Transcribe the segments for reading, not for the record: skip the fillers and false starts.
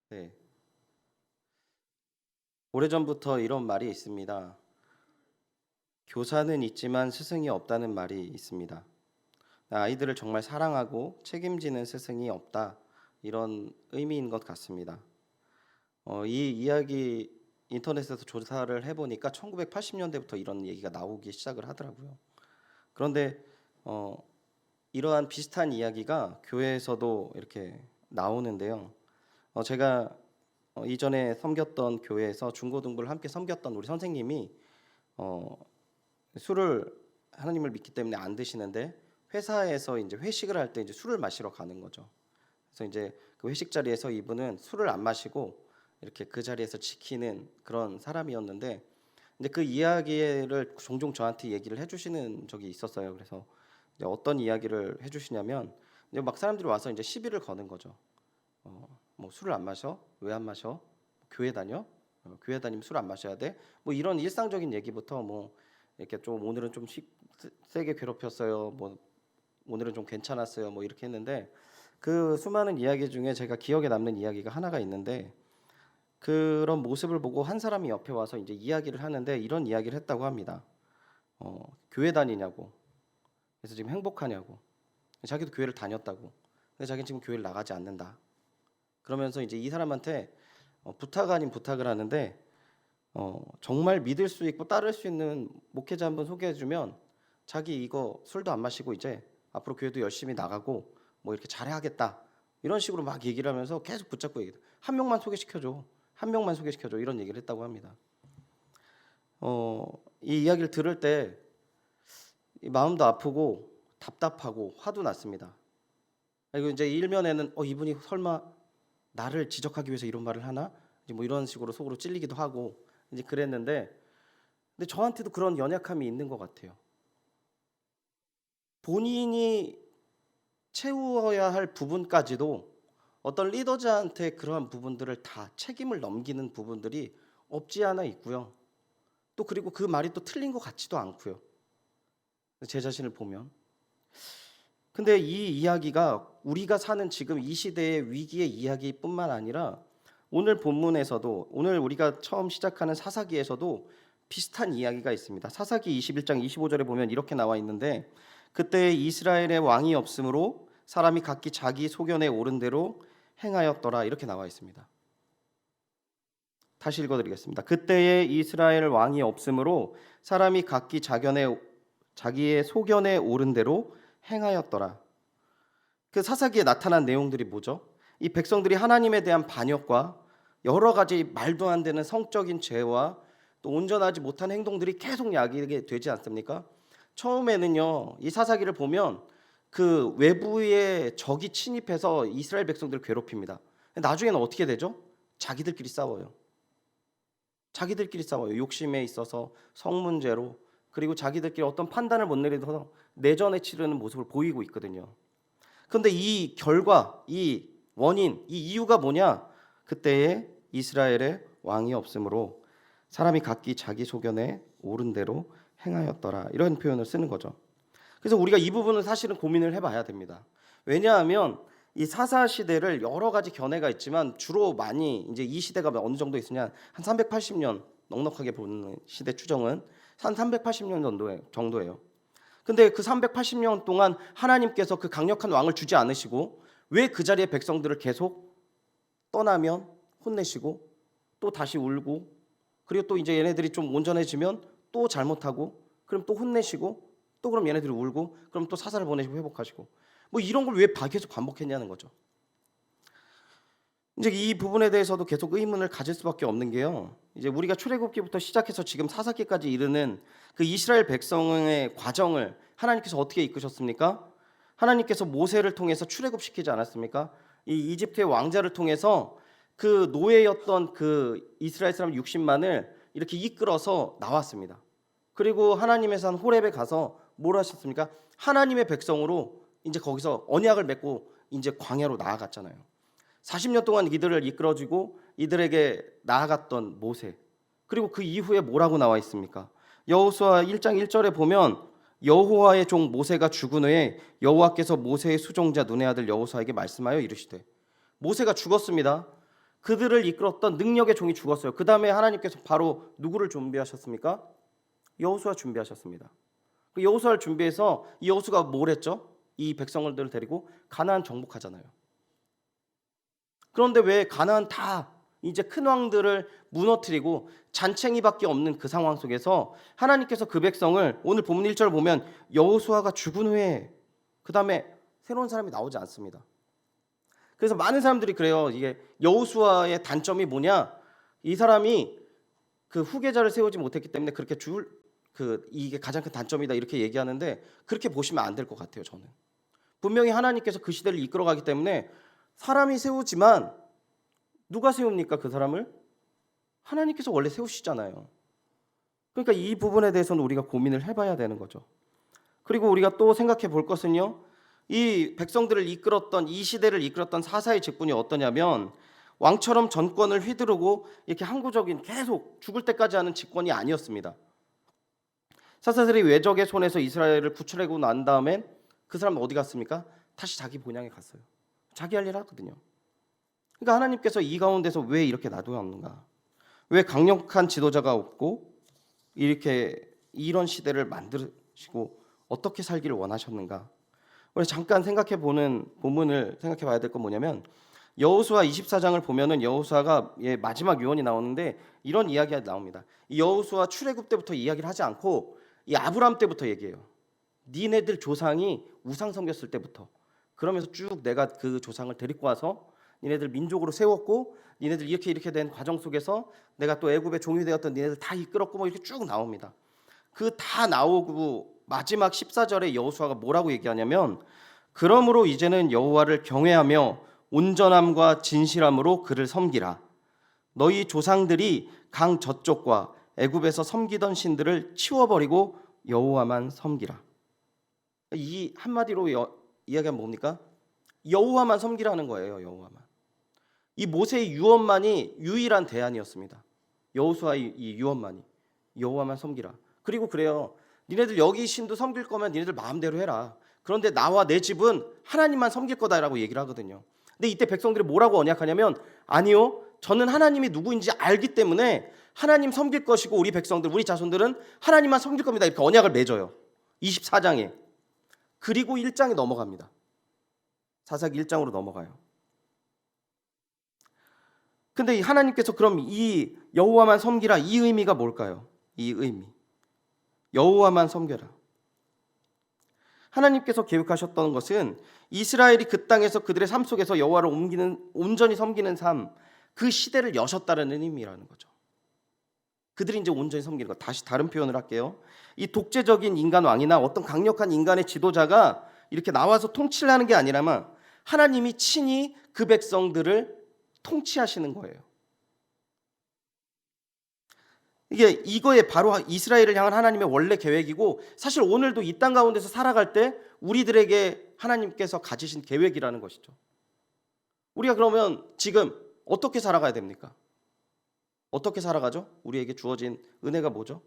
네. 오래전부터 이런 말이 있습니다. 교사는 있지만 스승이 없다는 말이 있습니다. 아이들을 정말 사랑하고 책임지는 스승이 없다. 이런 의미인 것 같습니다. 이 이야기 인터넷에서 조사를 해보니까 1980년대부터 이런 얘기가 나오기 시작을 하더라고요. 그런데 어, 이러한 비슷한 이야기가 교회에서도 이렇게 나오는데요. 제가 이전에 섬겼던 교회에서 중고등부를 함께 섬겼던 우리 선생님이 어, 술을 하나님을 믿기 때문에 안 드시는데 회사에서 이제 회식을 할 때 이제 술을 마시러 가는 거죠. 그래서 이제 그 회식 자리에서 이분은 술을 안 마시고 이렇게 그 자리에서 지키는 그런 사람이었는데 이제 그 이야기를 종종 저한테 얘기를 해주시는 적이 있었어요. 그래서 이제 어떤 이야기를 해주시냐면 이제 막 사람들이 와서 이제 시비를 거는 거죠. 뭐 술을 안 마셔? 왜 안 마셔? 교회 다녀? 교회 다니면 술 안 마셔야 돼? 뭐 이런 일상적인 얘기부터 뭐 이렇게 좀 오늘은 좀 세게 괴롭혔어요. 뭐 오늘은 좀 괜찮았어요. 뭐 이렇게 했는데 그 수많은 이야기 중에 제가 기억에 남는 이야기가 하나가 있는데 그런 모습을 보고 한 사람이 옆에 와서 이제 이야기를 하는데 이런 이야기를 했다고 합니다. 교회 다니냐고. 그래서 지금 행복하냐고. 자기도 교회를 다녔다고. 근데 자기는 지금 교회를 나가지 않는다. 그러면서 이제 이 사람한테 부탁 아닌 부탁을 하는데 정말 믿을 수 있고 따를 수 있는 목회자 한번 소개해주면 자기 이거 술도 안 마시고 이제 앞으로 교회도 열심히 나가고 뭐 이렇게 잘해야겠다 이런 식으로 막 얘기를 하면서 계속 붙잡고 얘기해. 한 명만 소개시켜줘. 한 명만 소개시켜줘. 이런 얘기를 했다고 합니다. 이 이야기를 들을 때 마음도 아프고 답답하고 화도 났습니다. 그리고 이제 일면에는 이분이 설마 나를 지적하기 위해서 이런 말을 하나? 이제 뭐 이런 식으로 속으로 찔리기도 하고 이제 그랬는데 근데 저한테도 그런 연약함이 있는 것 같아요. 본인이 채워야 할 부분까지도 어떤 리더자한테 그러한 부분들을 다 책임을 넘기는 부분들이 없지 않아 있고요. 또 그리고 그 말이 또 틀린 것 같지도 않고요. 제 자신을 보면. 근데 이 이야기가 우리가 사는 지금 이 시대의 위기의 이야기뿐만 아니라 오늘 본문에서도 오늘 우리가 처음 시작하는 사사기에서도 비슷한 이야기가 있습니다. 사사기 21장 25절에 보면 이렇게 나와 있는데 그때 이스라엘의 왕이 없으므로 사람이 각기 자기 소견에 오른 대로 행하였더라 이렇게 나와 있습니다. 다시 읽어드리겠습니다. 그때에 이스라엘 왕이 없으므로 사람이 각기 자기의 소견에 오른 대로 행하였더라. 그 사사기에 나타난 내용들이 뭐죠? 이 백성들이 하나님에 대한 반역과 여러 가지 말도 안 되는 성적인 죄와 또 온전하지 못한 행동들이 계속 야기게 되지 않습니까? 처음에는요, 이 사사기를 보면 그 외부의 적이 침입해서 이스라엘 백성들을 괴롭힙니다. 나중에는 어떻게 되죠? 자기들끼리 싸워요. 자기들끼리 싸워요. 욕심에 있어서 성 문제로 그리고 자기들끼리 어떤 판단을 못 내려서 내전에 치르는 모습을 보이고 있거든요. 그런데 이 결과, 이 원인, 이 이유가 뭐냐? 그때에 이스라엘의 왕이 없으므로 사람이 각기 자기 소견에 옳은 대로 행하였더라. 이런 표현을 쓰는 거죠. 그래서 우리가 이 부분은 사실은 고민을 해봐야 됩니다. 왜냐하면 이 사사 시대를 여러 가지 견해가 있지만 주로 많이 이제 이 시대가 어느 정도 있으냐 한 380년 넉넉하게 보는 시대 추정은 한 380년 정도예요. 근데 그 380년 동안 하나님께서 그 강력한 왕을 주지 않으시고 왜 그 자리에 백성들을 계속 떠나면 혼내시고 또 다시 울고 그리고 또 이제 얘네들이 좀 온전해지면 또 잘못하고 그럼 또 혼내시고 또 그럼 얘네들이 울고 그럼 또 사사를 보내시고 회복하시고 뭐 이런 걸 왜 계속 반복했냐는 거죠. 이제 이 부분에 대해서도 계속 의문을 가질 수밖에 없는 게요. 이제 우리가 출애굽기부터 시작해서 지금 사사기까지 이르는 그 이스라엘 백성의 과정을 하나님께서 어떻게 이끄셨습니까? 하나님께서 모세를 통해서 출애굽시키지 않았습니까? 이 이집트의 왕자를 통해서 그 노예였던 그 이스라엘 사람 60만을 이렇게 이끌어서 나왔습니다. 그리고 하나님의 산 호렙에 가서 뭘 하셨습니까? 하나님의 백성으로 이제 거기서 언약을 맺고 이제 광야로 나아갔잖아요. 40년 동안 이들을 이끌어주고 이들에게 나아갔던 모세. 그리고 그 이후에 뭐라고 나와 있습니까? 여호수아 1장 1절에 보면 여호와의 종 모세가 죽은 후에 여호와께서 모세의 수종자 눈의 아들 여호수아에게 말씀하여 이르시되 모세가 죽었습니다. 그들을 이끌었던 능력의 종이 죽었어요. 그 다음에 하나님께서 바로 누구를 준비하셨습니까? 여호수아 준비하셨습니다. 그 여호수아를 준비해서 이 여호수아가 뭘 했죠? 이 백성들을 데리고 가나안 정복하잖아요. 그런데 왜 가나안 다 이제 큰 왕들을 무너뜨리고 잔챙이밖에 없는 그 상황 속에서 하나님께서 그 백성을 오늘 본문 1절 보면 여호수아가 죽은 후에 그 다음에 새로운 사람이 나오지 않습니다. 그래서 많은 사람들이 그래요. 이게 여호수아의 단점이 뭐냐? 이 사람이 그 후계자를 세우지 못했기 때문에 그렇게 이게 가장 큰 단점이다 이렇게 얘기하는데 그렇게 보시면 안 될 것 같아요. 저는 분명히 하나님께서 그 시대를 이끌어가기 때문에 사람이 세우지만 누가 세웁니까? 그 사람을 하나님께서 원래 세우시잖아요. 그러니까 이 부분에 대해서는 우리가 고민을 해봐야 되는 거죠. 그리고 우리가 또 생각해 볼 것은요, 이 백성들을 이끌었던 이 시대를 이끌었던 사사의 직분이 어떠냐면 왕처럼 전권을 휘두르고 이렇게 항구적인 계속 죽을 때까지 하는 직권이 아니었습니다. 사사들이 외적의 손에서 이스라엘을 구출하고 난 다음엔 그 사람은 어디 갔습니까? 다시 자기 본향에 갔어요. 자기 할 일 하거든요. 그러니까 하나님께서 이 가운데서 왜 이렇게 놔두었는가? 왜 강력한 지도자가 없고 이렇게 이런 시대를 만드시고 어떻게 살기를 원하셨는가? 우리 잠깐 생각해 보는 본문을 생각해 봐야 될 건 뭐냐면 여호수아 24장을 보면은 여호수아가 마지막 유언이 나오는데 이런 이야기가 나옵니다. 이 여호수아 출애굽 때부터 이야기를 하지 않고 이 아브라함 때부터 얘기해요. 니네들 조상이 우상 섬겼을 때부터 그러면서 쭉 내가 그 조상을 데리고 와서 니네들 민족으로 세웠고 니네들 이렇게 된 과정 속에서 내가 또 애굽의 종이 되었던 니네들 다 이끌었고 뭐 이렇게 쭉 나옵니다. 그 다 나오고 마지막 14절에 여호수아가 뭐라고 얘기하냐면 그러므로 이제는 여호와를 경외하며 온전함과 진실함으로 그를 섬기라. 너희 조상들이 강 저쪽과 애굽에서 섬기던 신들을 치워버리고 여호와만 섬기라. 이 한마디로 이야기하면 뭡니까? 여호와만 섬기라는 거예요. 여호와만. 이 모세의 유언만이 유일한 대안이었습니다. 여호수아의 이 유언만이 여호와만 섬기라. 그리고 그래요. 니네들 여기 신도 섬길 거면 니네들 마음대로 해라. 그런데 나와 내 집은 하나님만 섬길 거다라고 얘기를 하거든요. 근데 이때 백성들이 뭐라고 언약하냐면 아니요. 저는 하나님이 누구인지 알기 때문에 하나님 섬길 것이고 우리 백성들, 우리 자손들은 하나님만 섬길 겁니다. 이렇게 언약을 맺어요. 24장에. 그리고 1장에 넘어갑니다. 사사기 1장으로 넘어가요. 근데 하나님께서 그럼 이 여호와만 섬기라 이 의미가 뭘까요? 이 의미. 여호와만 섬겨라. 하나님께서 계획하셨던 것은 이스라엘이 그 땅에서 그들의 삶 속에서 여호와를 온전히 섬기는 삶, 그 시대를 여셨다는 의미라는 거죠. 그들이 이제 온전히 섬기는 것. 다시 다른 표현을 할게요. 이 독재적인 인간 왕이나 어떤 강력한 인간의 지도자가 이렇게 나와서 통치를 하는 게 아니라만 하나님이 친히 그 백성들을 통치하시는 거예요. 이거에 바로 이스라엘을 향한 하나님의 원래 계획이고 사실 오늘도 이 땅 가운데서 살아갈 때 우리들에게 하나님께서 가지신 계획이라는 것이죠. 우리가 그러면 지금 어떻게 살아가야 됩니까? 어떻게 살아가죠? 우리에게 주어진 은혜가 뭐죠?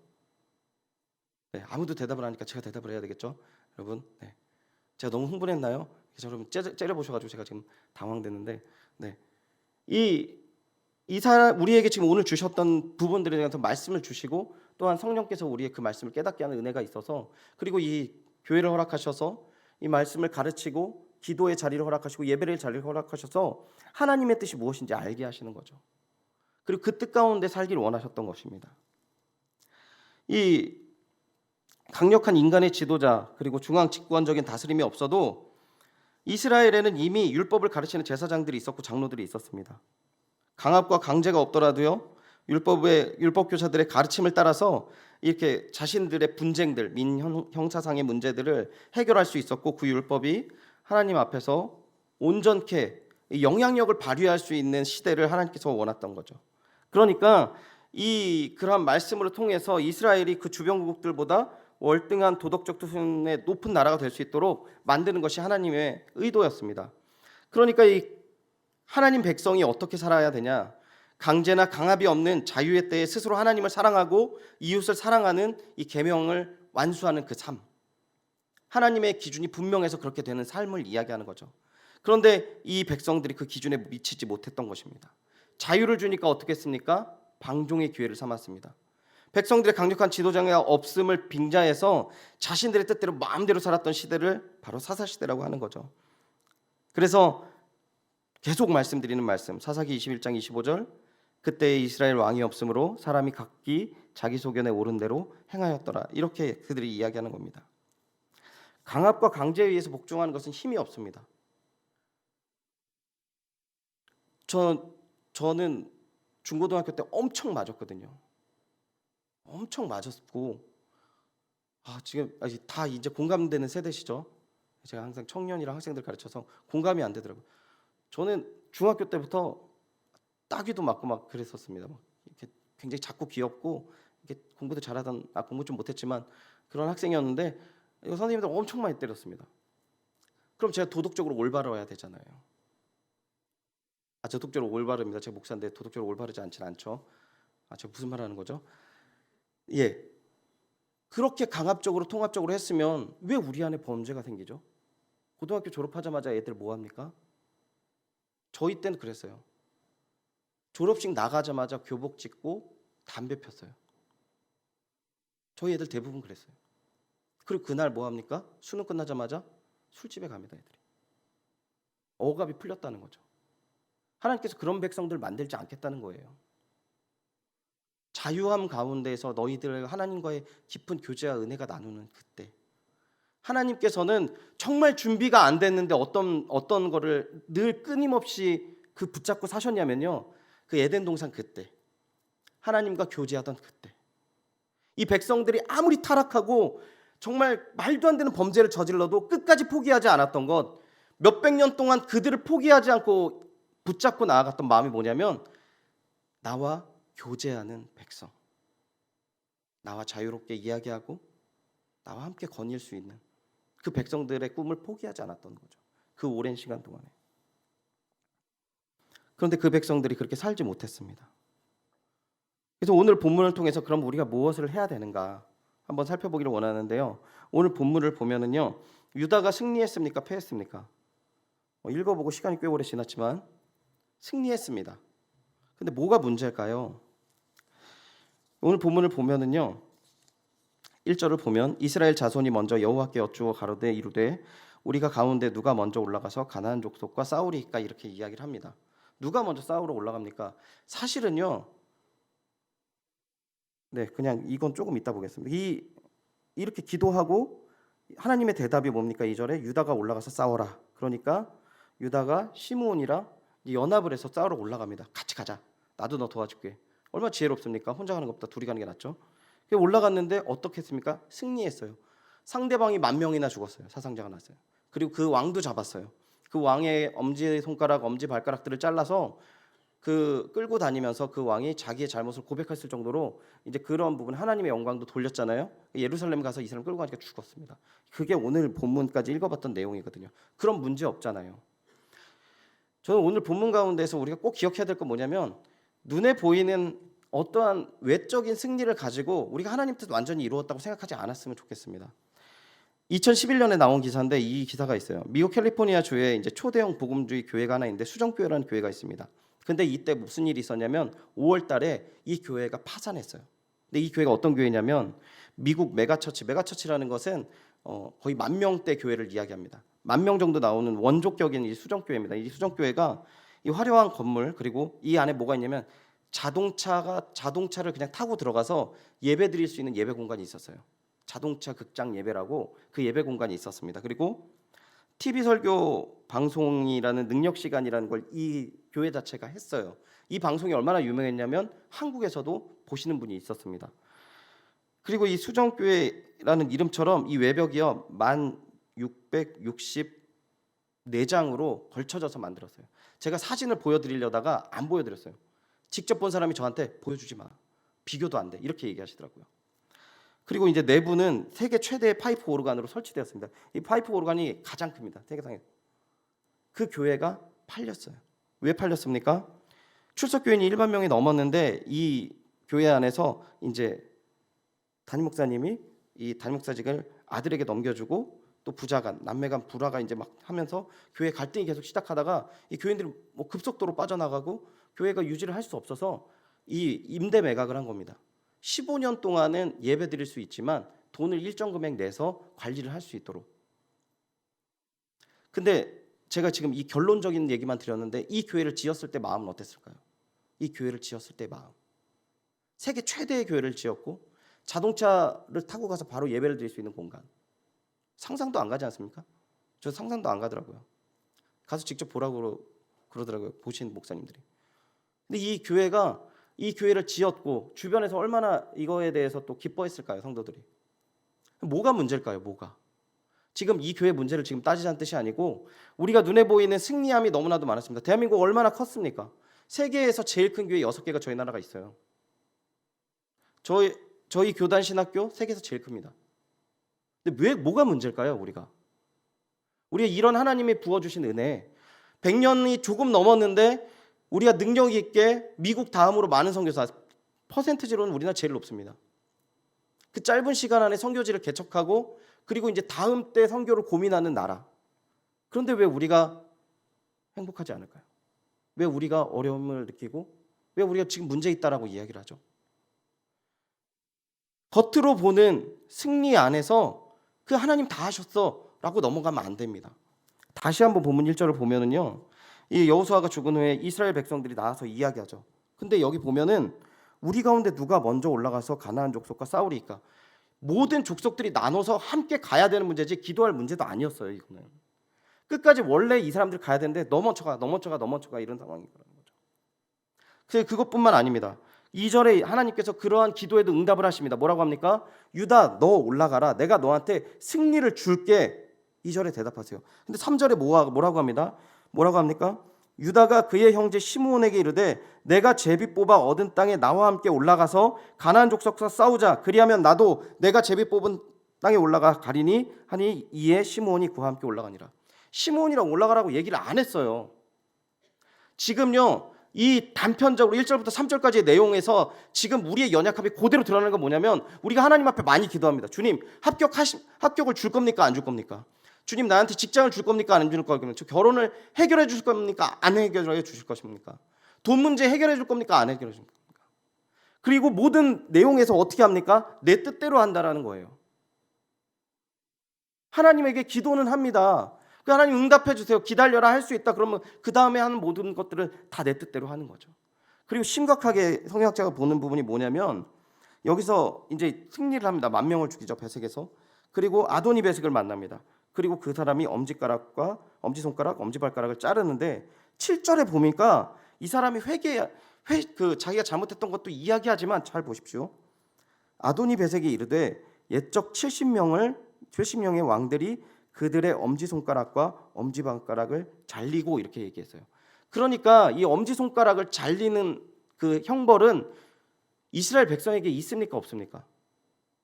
네, 아무도 대답을 하니까 제가 대답을 해야 되겠죠? 여러분, 네. 제가 너무 흥분했나요? 여러분 째려보셔가지고 제가 지금 당황됐는데, 네. 이 사람 우리에게 지금 오늘 주셨던 부분들에 대해서 말씀을 주시고 또한 성령께서 우리의 그 말씀을 깨닫게 하는 은혜가 있어서 그리고 이 교회를 허락하셔서 이 말씀을 가르치고 기도의 자리를 허락하시고 예배의 자리를 허락하셔서 하나님의 뜻이 무엇인지 알게 하시는 거죠. 그리고 그 뜻 가운데 살기를 원하셨던 것입니다. 이 강력한 인간의 지도자 그리고 중앙 집권적인 다스림이 없어도 이스라엘에는 이미 율법을 가르치는 제사장들이 있었고 장로들이 있었습니다. 강압과 강제가 없더라도요. 율법 교사들의 가르침을 따라서 이렇게 자신들의 분쟁들, 형사상의 문제들을 해결할 수 있었고 그 율법이 하나님 앞에서 온전케 영향력을 발휘할 수 있는 시대를 하나님께서 원했던 거죠. 그러니까 그러한 말씀으로 통해서 이스라엘이 그 주변국들보다 월등한 도덕적 수준의 높은 나라가 될 수 있도록 만드는 것이 하나님의 의도였습니다. 그러니까 이 하나님 백성이 어떻게 살아야 되냐? 강제나 강압이 없는 자유의 때에 스스로 하나님을 사랑하고 이웃을 사랑하는 이 계명을 완수하는 그 삶. 하나님의 기준이 분명해서 그렇게 되는 삶을 이야기하는 거죠. 그런데 이 백성들이 그 기준에 미치지 못했던 것입니다. 자유를 주니까 어떻게 했습니까? 방종의 기회를 삼았습니다. 백성들의 강력한 지도자가 없음을 빙자해서 자신들의 뜻대로 마음대로 살았던 시대를 바로 사사시대라고 하는 거죠. 그래서 계속 말씀드리는 말씀, 사사기 21장 25절, 그때 이스라엘 왕이 없으므로 사람이 각기 자기 소견에 옳은 대로 행하였더라. 이렇게 그들이 이야기하는 겁니다. 강압과 강제에 의해서 복종하는 것은 힘이 없습니다. 저는 중고등학교 때 엄청 맞았거든요. 엄청 맞았고, 지금 다 이제 공감되는 세대시죠. 제가 항상 청년이랑 학생들 가르쳐서 공감이 안 되더라고요. 저는 중학교 때부터 따귀도 맞고 막 그랬었습니다. 막 이렇게 굉장히 작고 귀엽고 이렇게 공부도 잘하던, 공부 좀 못했지만 그런 학생이었는데 선생님들 엄청 많이 때렸습니다. 그럼 제가 도덕적으로 올바르어야 되잖아요. 도덕적으로 올바릅니다. 제가 목사인데 도덕적으로 올바르지 않진 않죠. 제가 무슨 말 하는 거죠? 예. 그렇게 강압적으로 통합적으로 했으면 왜 우리 안에 범죄가 생기죠? 고등학교 졸업하자마자 애들 뭐 합니까? 저희 때는 그랬어요. 졸업식 나가자마자 교복 찍고 담배 폈어요. 저희 애들 대부분 그랬어요. 그리고 그날 뭐 합니까? 수능 끝나자마자 술집에 갑니다, 애들이. 억압이 풀렸다는 거죠. 하나님께서 그런 백성들 만들지 않겠다는 거예요. 자유함 가운데서 너희들 하나님과의 깊은 교제와 은혜가 나누는 그때, 하나님께서는 정말 준비가 안 됐는데 어떤 거를 늘 끊임없이 붙잡고 사셨냐면요, 그 에덴 동산 그때, 하나님과 교제하던 그때, 이 백성들이 아무리 타락하고 정말 말도 안 되는 범죄를 저질러도 끝까지 포기하지 않았던 것, 몇백 년 동안 그들을 포기하지 않고 붙잡고 나아갔던 마음이 뭐냐면, 나와 교제하는 백성, 나와 자유롭게 이야기하고 나와 함께 거닐 수 있는 그 백성들의 꿈을 포기하지 않았던 거죠. 그 오랜 시간 동안에. 그런데 그 백성들이 그렇게 살지 못했습니다. 그래서 오늘 본문을 통해서 그럼 우리가 무엇을 해야 되는가 한번 살펴보기를 원하는데요. 오늘 본문을 보면은요, 유다가 승리했습니까? 패했습니까? 읽어보고 시간이 꽤 오래 지났지만 승리했습니다. 근데 뭐가 문제일까요? 오늘 본문을 보면은요, 1절을 보면 이스라엘 자손이 먼저 여호와께 여쭈어 가로되 이르되 우리가 가운데 누가 먼저 올라가서 가나안 족속과 싸우리이까, 이렇게 이야기를 합니다. 누가 먼저 싸우러 올라갑니까? 사실은요, 그냥 이건 조금 이따 보겠습니다. 이렇게 기도하고 하나님의 대답이 뭡니까? 2절에 유다가 올라가서 싸워라. 그러니까 유다가 시므온이랑 연합을 해서 싸우러 올라갑니다. 같이 가자. 나도 너 도와줄게. 얼마나 지혜롭습니까? 혼자 가는 것보다 둘이 가는 게 낫죠. 올라갔는데 어떻게 했습니까? 승리했어요. 상대방이 10,000명이나 죽었어요. 사상자가 났어요. 그리고 그 왕도 잡았어요. 그 왕의 엄지손가락, 엄지발가락들을 잘라서 끌고 다니면서 그 왕이 자기의 잘못을 고백했을 정도로 이제 그런 부분, 하나님의 영광도 돌렸잖아요. 예루살렘 가서 이 사람 끌고 가니까 죽었습니다. 그게 오늘 본문까지 읽어봤던 내용이거든요. 그런 문제 없잖아요. 저는 오늘 본문 가운데서 우리가 꼭 기억해야 될 건 뭐냐면, 눈에 보이는 어떠한 외적인 승리를 가지고 우리가 하나님 뜻 완전히 이루었다고 생각하지 않았으면 좋겠습니다. 2011년에 나온 기사인데 이 기사가 있어요. 미국 캘리포니아 주에 이제 초대형 복음주의 교회가 하나 있는데 수정교회라는 교회가 있습니다. 근데 이때 무슨 일이 있었냐면 5월 달에 이 교회가 파산했어요. 근데 이 교회가 어떤 교회냐면 미국 메가처치라는 것은 거의 10,000명대 교회를 이야기합니다. 10,000명 정도 나오는 원조격인 이 수정교회입니다. 이 수정교회가 이 화려한 건물, 그리고 이 안에 뭐가 있냐면 자동차를 그냥 타고 들어가서 예배 드릴 수 있는 예배 공간이 있었어요. 자동차 극장 예배라고 그 예배 공간이 있었습니다. 그리고 TV 설교 방송이라는 능력 시간이라는 걸 이 교회 자체가 했어요. 이 방송이 얼마나 유명했냐면 한국에서도 보시는 분이 있었습니다. 그리고 이 수정교회라는 이름처럼 이 외벽이요 1664장으로 걸쳐져서 만들었어요. 제가 사진을 보여드리려다가 안 보여드렸어요. 직접 본 사람이 저한테 보여주지 마, 비교도 안 돼, 이렇게 얘기하시더라고요. 그리고 이제 내부는 세계 최대의 파이프 오르간으로 설치되었습니다. 이 파이프 오르간이 가장 큽니다, 세계상에. 그 교회가 팔렸어요. 왜 팔렸습니까? 출석교인이 1만 명이 넘었는데 이 교회 안에서 이제 담임 목사님이 이 담임 목사직을 아들에게 넘겨주고, 또 부자간, 남매간 불화가 이제 막 하면서 교회 갈등이 계속 시작하다가 이 교인들이 뭐 급속도로 빠져나가고, 교회가 유지를 할 수 없어서 이 임대 매각을 한 겁니다. 15년 동안은 예배 드릴 수 있지만 돈을 일정 금액 내서 관리를 할 수 있도록. 근데 제가 지금 이 결론적인 얘기만 드렸는데 이 교회를 지었을 때 마음은 어땠을까요? 이 교회를 지었을 때 마음. 세계 최대의 교회를 지었고 자동차를 타고 가서 바로 예배를 드릴 수 있는 공간. 상상도 안 가지 않습니까? 저 상상도 안 가더라고요. 가서 직접 보라고 그러더라고요. 보신 목사님들이. 근데 이 교회를 지었고 주변에서 얼마나 이거에 대해서 또 기뻐했을까요, 성도들이? 뭐가 문제일까요? 뭐가? 지금 이 교회 문제를 지금 따지자는 뜻이 아니고 우리가 눈에 보이는 승리함이 너무나도 많았습니다. 대한민국 얼마나 컸습니까? 세계에서 제일 큰 교회 6개가 저희 나라가 있어요. 저희 교단 신학교 세계에서 제일 큽니다. 근데 왜 뭐가 문제일까요, 우리가 이런 하나님이 부어주신 은혜 100년이 조금 넘었는데 우리가 능력 있게 미국 다음으로 많은 선교사 퍼센트지로는 우리나라 제일 높습니다. 그 짧은 시간 안에 선교지를 개척하고 그리고 이제 다음 때 선교를 고민하는 나라. 그런데 왜 우리가 행복하지 않을까요? 왜 우리가 어려움을 느끼고 왜 우리가 지금 문제 있다라고 이야기를 하죠? 겉으로 보는 승리 안에서 그 하나님 다 하셨어라고 넘어가면 안 됩니다. 다시 한번 본문 1절을 보면은요. 이 여호수아가 죽은 후에 이스라엘 백성들이 나와서 이야기하죠. 근데 여기 보면은 우리 가운데 누가 먼저 올라가서 가나안 족속과 싸우리까? 모든 족속들이 나눠서 함께 가야 되는 문제지 기도할 문제도 아니었어요. 이거는 끝까지 원래 이 사람들 가야 되는데 넘어쳐가 이런 상황인 거죠. 그것뿐만 아닙니다. 2절에 하나님께서 그러한 기도에도 응답을 하십니다. 뭐라고 합니까? 유다 너 올라가라. 내가 너한테 승리를 줄게. 2절에 대답하세요. 근데 3절에 뭐라고 합니다? 뭐라고 합니까? 유다가 그의 형제 시므온에게 이르되 내가 제비 뽑아 얻은 땅에 나와 함께 올라가서 가나안 족속과 싸우자. 그리하면 나도 내가 제비 뽑은 땅에 올라가 가리니 하니 이에 시므온이 그와 함께 올라가니라. 시므온이랑 올라가라고 얘기를 안 했어요. 지금요. 이 단편적으로 1절부터 3절까지의 내용에서 지금 우리의 연약함이 그대로 드러나는 건 뭐냐면 우리가 하나님 앞에 많이 기도합니다. 주님 합격을 줄 겁니까? 안 줄 겁니까? 주님 나한테 직장을 줄 겁니까? 안 줄 겁니까? 저 결혼을 해결해 주실 겁니까? 안 해결해 주실 것입니까? 돈 문제 해결해 줄 겁니까? 안 해결해 줄 겁니까? 그리고 모든 내용에서 어떻게 합니까? 내 뜻대로 한다라는 거예요. 하나님에게 기도는 합니다. 그 하나님 응답해 주세요. 기다려라 할 수 있다. 그러면 그 다음에 하는 모든 것들은 다 내 뜻대로 하는 거죠. 그리고 심각하게 성경학자가 보는 부분이 뭐냐면 여기서 이제 승리를 합니다. 10,000명을 죽이죠. 베색에서. 그리고 아도니 베색을 만납니다. 그리고 그 사람이 엄지가락과 엄지손가락, 엄지발가락을 자르는데 7절에 보니까 이 사람이 자기가 잘못했던 것도 이야기하지만 잘 보십시오. 아도니 베색이 이르되 옛적 70명의 왕들이 그들의 엄지손가락과 엄지발가락을 잘리고 이렇게 얘기했어요. 그러니까 이 엄지손가락을 잘리는 그 형벌은 이스라엘 백성에게 있습니까? 없습니까?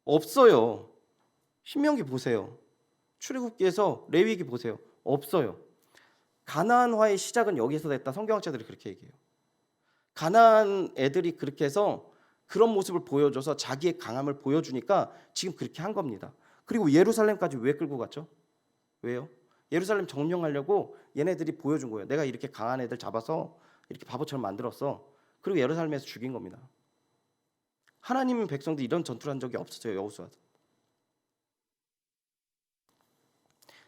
없어요. 신명기 보세요. 출애굽기에서 레위기 보세요. 없어요. 가나안화의 시작은 여기서 됐다. 성경학자들이 그렇게 얘기해요. 가나안 애들이 그렇게 해서 그런 모습을 보여줘서 자기의 강함을 보여주니까 지금 그렇게 한 겁니다. 그리고 예루살렘까지 왜 끌고 갔죠? 왜요? 예루살렘 점령하려고 얘네들이 보여준 거예요. 내가 이렇게 강한 애들 잡아서 이렇게 바보처럼 만들었어. 그리고 예루살렘에서 죽인 겁니다. 하나님 백성들이 이런 전투를 한 적이 없었어요. 여호수아.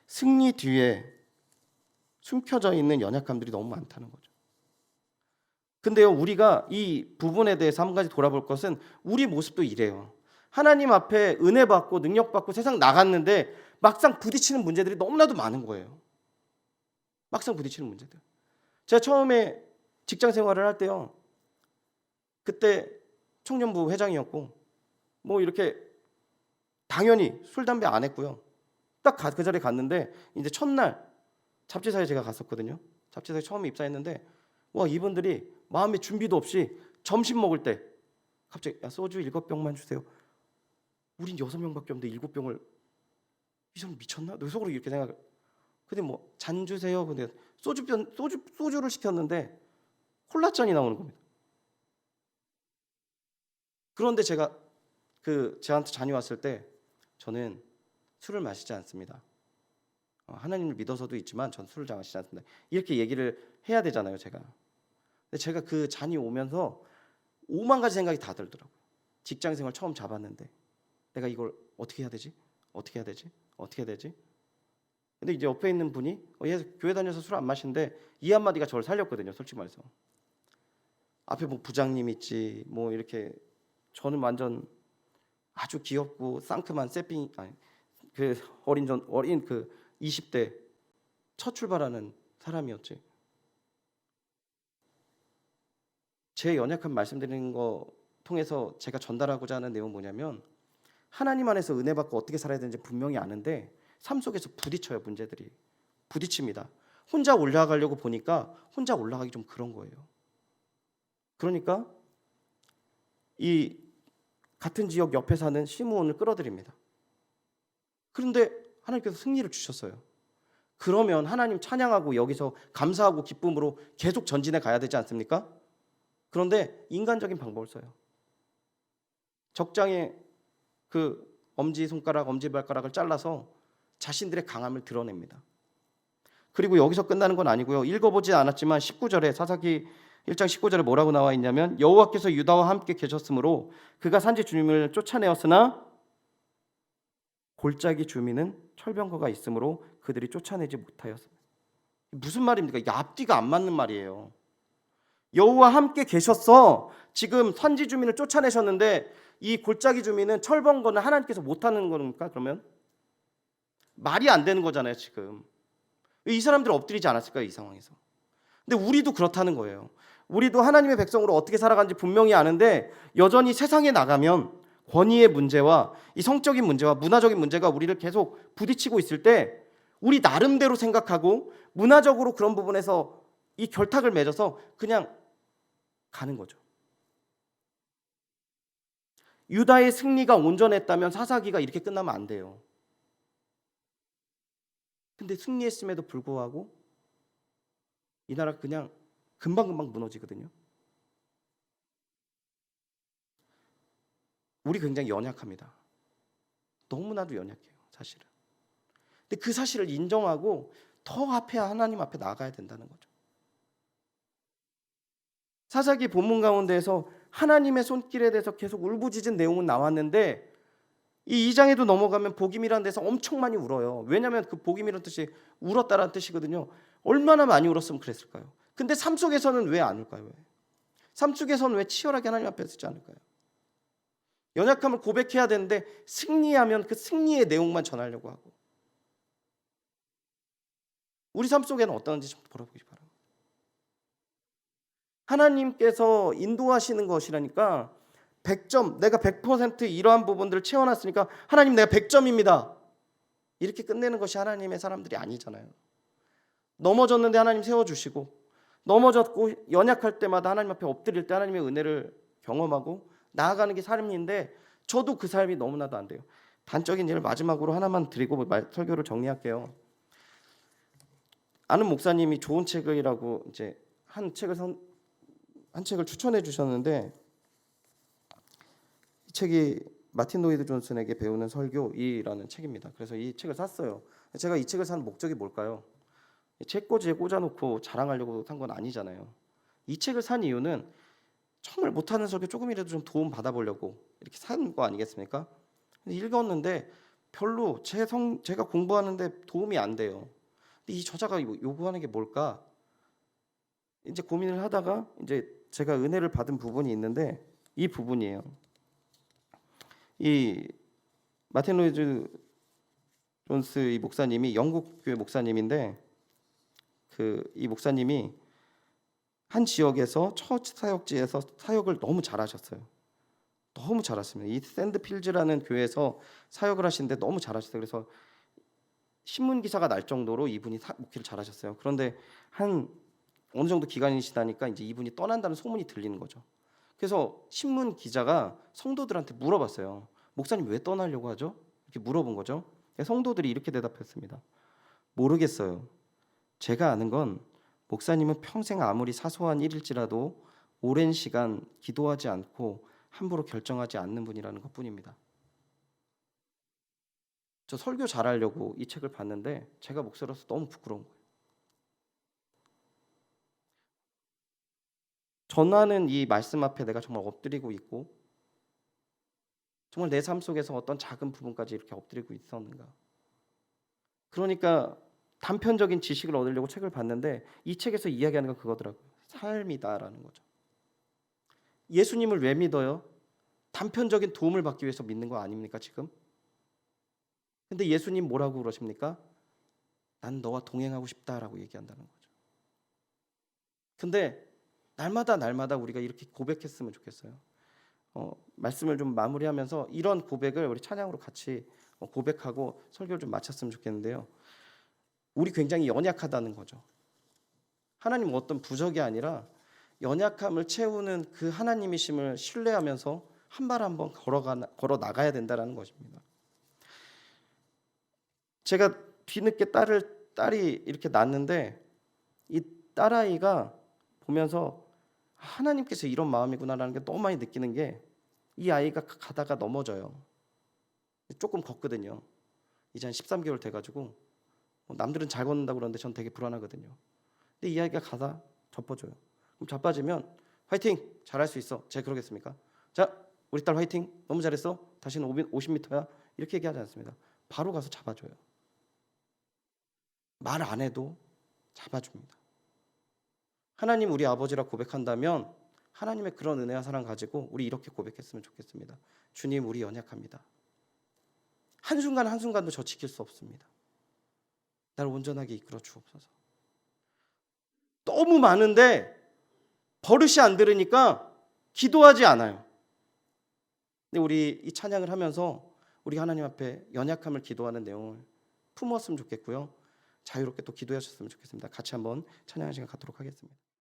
승리 뒤에 숨겨져 있는 연약함들이 너무 많다는 거죠. 근데요, 우리가 이 부분에 대해서 한 가지 돌아볼 것은 우리 모습도 이래요. 하나님 앞에 은혜 받고 능력 받고 세상 나갔는데 막상 부딪히는 문제들이 너무나도 많은 거예요. 막상 부딪히는 문제들. 제가 처음에 직장 생활을 할 때요. 그때 청년부 회장이었고 뭐 이렇게 당연히 술 담배 안 했고요. 딱 그 자리에 갔는데 이제 첫날 잡지사에 제가 갔었거든요. 잡지사에 처음에 입사했는데 와 이분들이 마음의 준비도 없이 점심 먹을 때 갑자기 야 소주 7병만 주세요. 우린 6명밖에 없는데 7병을 이 사람 미쳤나? 내 속으로 이렇게 생각. 근데 뭐 잔 주세요. 근데 소주를 시켰는데 콜라잔이 나오는 겁니다. 그런데 제가 저한테 잔이 왔을 때 저는 술을 마시지 않습니다. 하나님을 믿어서도 있지만 전 술을 마시지 않습니다. 이렇게 얘기를 해야 되잖아요, 제가. 근데 제가 그 잔이 오면서 오만 가지 생각이 다 들더라고요. 직장 생활 처음 잡았는데 내가 이걸 어떻게 해야 되지? 어떻게 해야 되지? 어떻게 해야 되지? 근데 이제 옆에 있는 분이 얘 교회 다녀서 술 안 마시는데 이 한마디가 저를 살렸거든요. 솔직히 말해서. 앞에 뭐 부장님 있지 뭐 이렇게 저는 완전 아주 귀엽고 상큼한 세핑 아니 그 어린 그 20대 첫 출발하는 사람이었지. 제 연약한 말씀드리는 거 통해서 제가 전달하고자 하는 내용은 뭐냐면 하나님 안에서 은혜 받고 어떻게 살아야 되는지 분명히 아는데 삶 속에서 부딪혀요. 문제들이 부딪힙니다. 혼자 올라가려고 보니까 혼자 올라가기 좀 그런 거예요. 그러니까 이 같은 지역 옆에 사는 시므온을 끌어들입니다. 그런데 하나님께서 승리를 주셨어요. 그러면 하나님 찬양하고 여기서 감사하고 기쁨으로 계속 전진해 가야 되지 않습니까? 그런데 인간적인 방법을 써요. 적장에 그 엄지손가락, 엄지발가락을 잘라서 자신들의 강함을 드러냅니다. 그리고 여기서 끝나는 건 아니고요. 읽어보지 않았지만 19절에 사사기 1장 19절에 뭐라고 나와 있냐면 여호와께서 유다와 함께 계셨으므로 그가 산지 주민을 쫓아내었으나 골짜기 주민은 철병거가 있으므로 그들이 쫓아내지 못하였습니다. 무슨 말입니까? 이게 앞뒤가 안 맞는 말이에요. 여호와 함께 계셨어. 지금 산지 주민을 쫓아내셨는데 이 골짜기 주민은 철번거는 하나님께서 못하는 겁니까? 그러면 말이 안 되는 거잖아요. 지금 이 사람들 엎드리지 않았을까요? 이 상황에서. 근데 우리도 그렇다는 거예요. 우리도 하나님의 백성으로 어떻게 살아가는지 분명히 아는데 여전히 세상에 나가면 권위의 문제와 이 성적인 문제와 문화적인 문제가 우리를 계속 부딪히고 있을 때 우리 나름대로 생각하고 문화적으로 그런 부분에서 이 결탁을 맺어서 그냥 가는 거죠. 유다의 승리가 온전했다면 사사기가 이렇게 끝나면 안 돼요. 근데 승리했음에도 불구하고 이 나라 그냥 금방금방 무너지거든요. 우리 굉장히 연약합니다. 너무나도 연약해요, 사실은. 근데 그 사실을 인정하고 더 앞에 하나님 앞에 나가야 된다는 거죠. 사사기 본문 가운데에서 하나님의 손길에 대해서 계속 울부짖은 내용은 나왔는데 이 2장에도 넘어가면 복임이라는 데서 엄청 많이 울어요. 왜냐하면 그 복임이라는 뜻이 울었다라는 뜻이거든요. 얼마나 많이 울었으면 그랬을까요? 근데 삶 속에서는 왜 안 울까요? 삶 속에서는 왜 치열하게 하나님 앞에 서지 않을까요? 연약함을 고백해야 되는데 승리하면 그 승리의 내용만 전하려고 하고 우리 삶 속에는 어떤지 좀 돌아보기 바랍니다. 하나님께서 인도하시는 것이라니까 100점, 내가 100% 이러한 부분들을 채워놨으니까 하나님 내가 100점입니다. 이렇게 끝내는 것이 하나님의 사람들이 아니잖아요. 넘어졌는데 하나님 세워주시고 넘어졌고 연약할 때마다 하나님 앞에 엎드릴 때 하나님의 은혜를 경험하고 나아가는 게 삶인데 저도 그 삶이 너무나도 안 돼요. 단적인 예를 마지막으로 하나만 드리고 설교를 정리할게요. 아는 목사님이 좋은 책이라고 이제 한 책을 추천해 주셨는데 이 책이 마틴 로이드 존슨에게 배우는 설교이라는 책입니다. 그래서 이 책을 샀어요. 제가 이 책을 산 목적이 뭘까요? 책꽂이에 꽂아놓고 자랑하려고 산 건 아니잖아요. 이 책을 산 이유는 정말 못하는 설교 조금이라도 좀 도움 받아보려고 이렇게 산 거 아니겠습니까? 근데 읽었는데 별로 제가 공부하는데 도움이 안 돼요. 근데 이 저자가 요구하는 게 뭘까? 이제 고민을 하다가 이제 제가 은혜를 받은 부분이 있는데 이 부분이에요. 이 마틴 로이드 존스 이 목사님이 영국 교회 목사님인데 이 목사님이 한 지역에서 처치 사역지에서 사역을 너무 잘하셨어요. 너무 잘하십니다. 이 샌드필즈라는 교회에서 사역을 하시는데 너무 잘하셨어요. 그래서 신문 기사가 날 정도로 이분이 목회를 잘하셨어요. 그런데 한 어느 정도 기간이 지나니까 이제 이분이 떠난다는 소문이 들리는 거죠. 그래서 신문 기자가 성도들한테 물어봤어요. 목사님 왜 떠나려고 하죠? 이렇게 물어본 거죠. 성도들이 이렇게 대답했습니다. 모르겠어요. 제가 아는 건 목사님은 평생 아무리 사소한 일일지라도 오랜 시간 기도하지 않고 함부로 결정하지 않는 분이라는 것뿐입니다. 저 설교 잘하려고 이 책을 봤는데 제가 목사로서 너무 부끄러운 거예요. 전하는 이 말씀 앞에 내가 정말 엎드리고 있고 정말 내 삶 속에서 어떤 작은 부분까지 이렇게 엎드리고 있었는가? 그러니까 단편적인 지식을 얻으려고 책을 봤는데 이 책에서 이야기하는 건 그거더라고요. 삶이다라는 거죠. 예수님을 왜 믿어요? 단편적인 도움을 받기 위해서 믿는 거 아닙니까 지금? 근데 예수님 뭐라고 그러십니까? 난 너와 동행하고 싶다라고 얘기한다는 거죠. 근데 날마다 우리가 이렇게 고백했으면 좋겠어요. 말씀을 좀 마무리하면서 이런 고백을 우리 찬양으로 같이 고백하고 설교를 좀 마쳤으면 좋겠는데요. 우리 굉장히 연약하다는 거죠. 하나님 어떤 부적이 아니라 연약함을 채우는 그 하나님이심을 신뢰하면서 한 발 한 번 걸어 나가야 된다는 것입니다. 제가 뒤늦게 딸이 이렇게 낳았는데 이 딸아이가 보면서 하나님께서 이런 마음이구나라는 게 너무 많이 느끼는 게 이 아이가 가다가 넘어져요. 조금 걷거든요. 이제 한 13개월 돼가지고 남들은 잘 걷는다고 그러는데 전 되게 불안하거든요. 근데 이 아이가 가다 접어져요. 그럼 자빠지면 화이팅! 잘할 수 있어. 제가 그러겠습니까? 자, 우리 딸 화이팅! 너무 잘했어. 다시는 50m야. 이렇게 얘기하지 않습니다. 바로 가서 잡아줘요. 말 안 해도 잡아줍니다. 하나님 우리 아버지라 고백한다면 하나님의 그런 은혜와 사랑 가지고 우리 이렇게 고백했으면 좋겠습니다. 주님, 우리 연약합니다. 한순간도 저 지킬 수 없습니다. 나를 온전하게 이끌어 주옵소서. 너무 많은데 버릇이 안 들으니까 기도하지 않아요. 근데 우리 이 찬양을 하면서 우리 하나님 앞에 연약함을 기도하는 내용을 품었으면 좋겠고요. 자유롭게 또 기도하셨으면 좋겠습니다. 같이 한번 찬양의 시간 갖도록 하겠습니다.